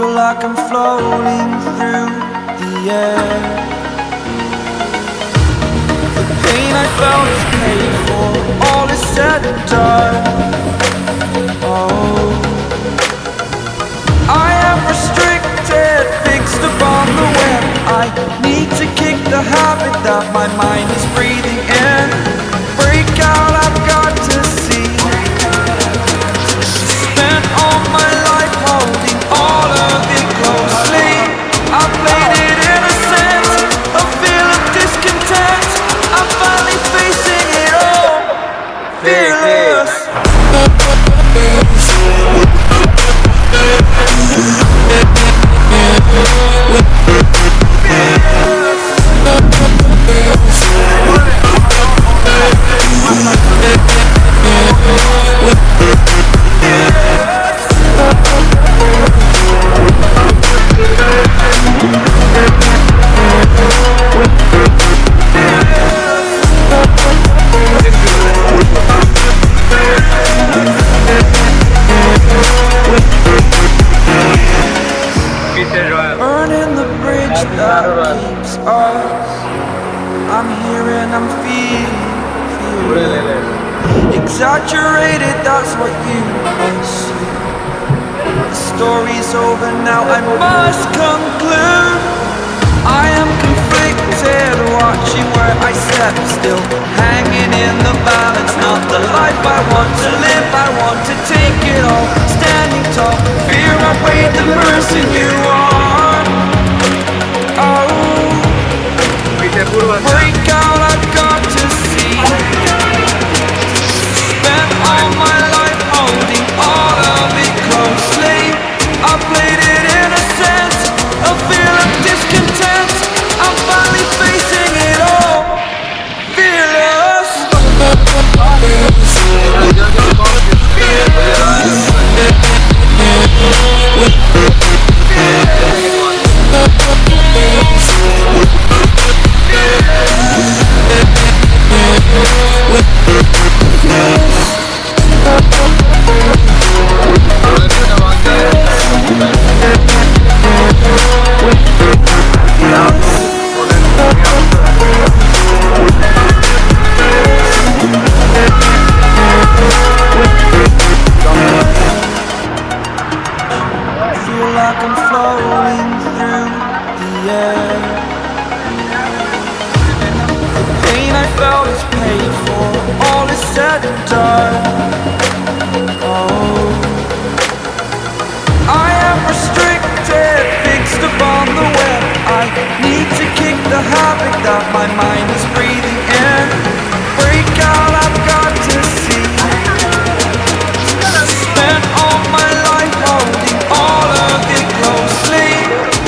feel like I'm floating through the air. The pain I felt is paid for, all is said and done. Oh, I am restricted, fixed upon the web. I need to kick the habit that my mind is breathing in. Break out, I've got to see. Spent all my life holding all of it closely. I played it innocent, a feel of discontent. I'm finally facing it all, fearless. Burning the bridge that keeps us. I'm here and I'm feeling exaggerated, that's what you assume. The story's over now, I must conclude. I am conflicted, watching where I step, still hanging in the balance. Not the life I want to live, I want to take it all. Standing tall, fear I weighed the person you are. Oh, break out, I've got to see. Spent all my life holding all of it closely. I played it innocent, a feel of discontent. I'm finally facing it all, fearless. I'm floating through the air. The pain I felt is paid for, all is said and done. Oh, I am restricted, fixed upon the web. I need to kick the habit that my mind is breathing in. Break out, I've got to see. Spent all my life holding all of it closely.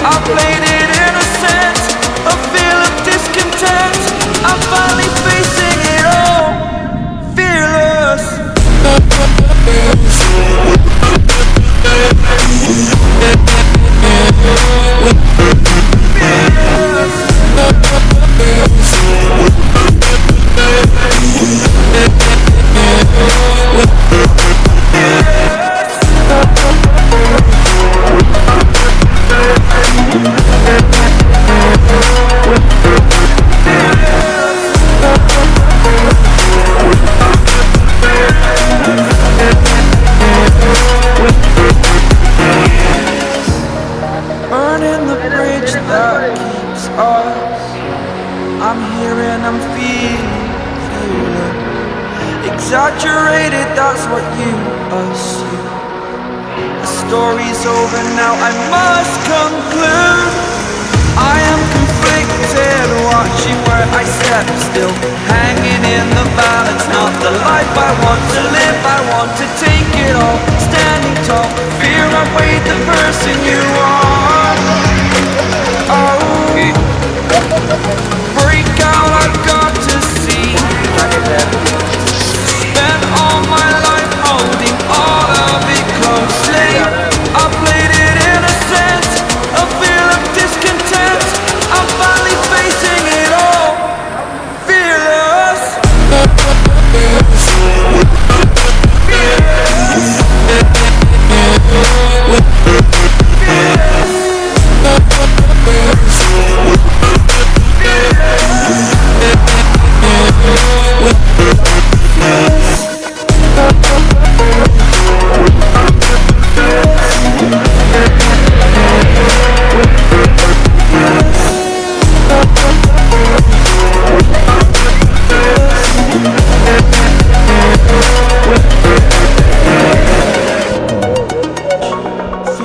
I played it innocent, a feel of discontent. I'm finally facing it all, fearless. Burning the bridge that keeps us. I'm here and I'm feeling exaggerated, that's what you assume. The story's over now, I must conclude. I am conflicted, watching where I step, still hanging in the balance. Not the life I want to live, I want to take it all. Standing tall, fear I weighed the person you are. Oh, break out, I've got to see. Spent all my life holding all of it closely. I played it innocent, a feel of discontent. I'm finally facing it all, fearless. Yeah.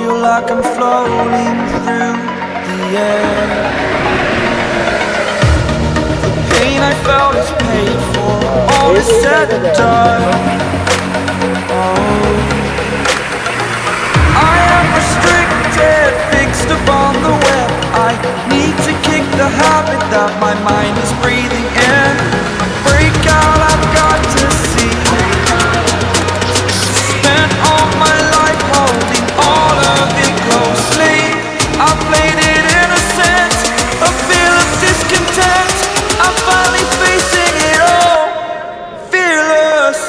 Feel like I'm floating through the air. The pain I felt is paid for, all is said and done. Oh, I am restricted, fixed upon the web. I need to kick the habit that my mind is breathing in. Break out, I've got to see. Spent all my life holding all of it closely. I played it innocent, a feel of discontent. I'm finally facing it all, fearless.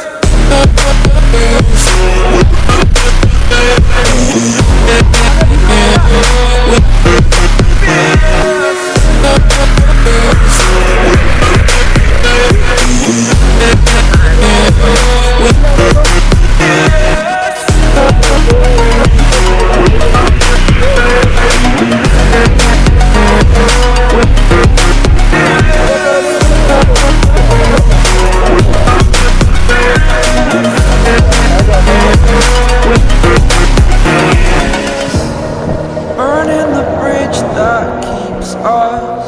Burning the bridge that keeps us.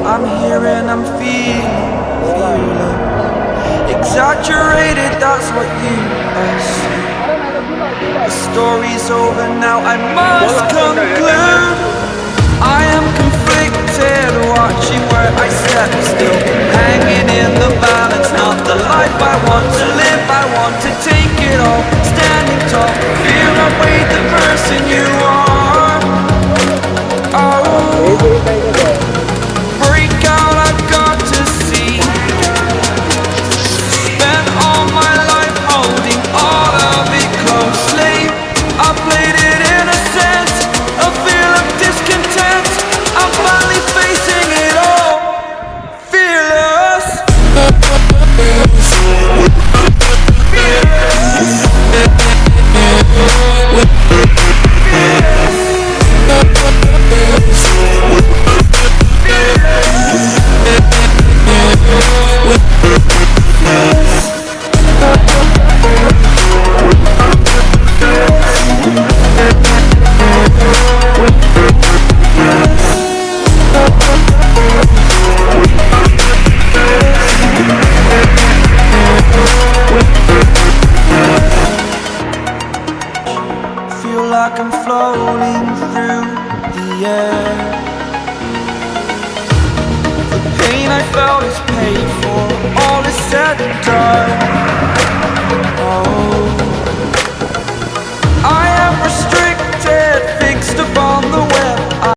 I'm here and I'm feeling exaggerated, that's what you assume. The story's over now, I must conclude. I am conflicted, watching where I step still, hanging in the balance. Not the life I want to live, I want to take it all. Standing tall, fear I weighed the person you are. Oh, break out, I've got to see. Spent all my life holding all of it closely. I played it innocent, a feel of discontent. I'm finally facing it all, fearless. Feel like I'm floating through the air. The pain I felt is paid for, all is said and done.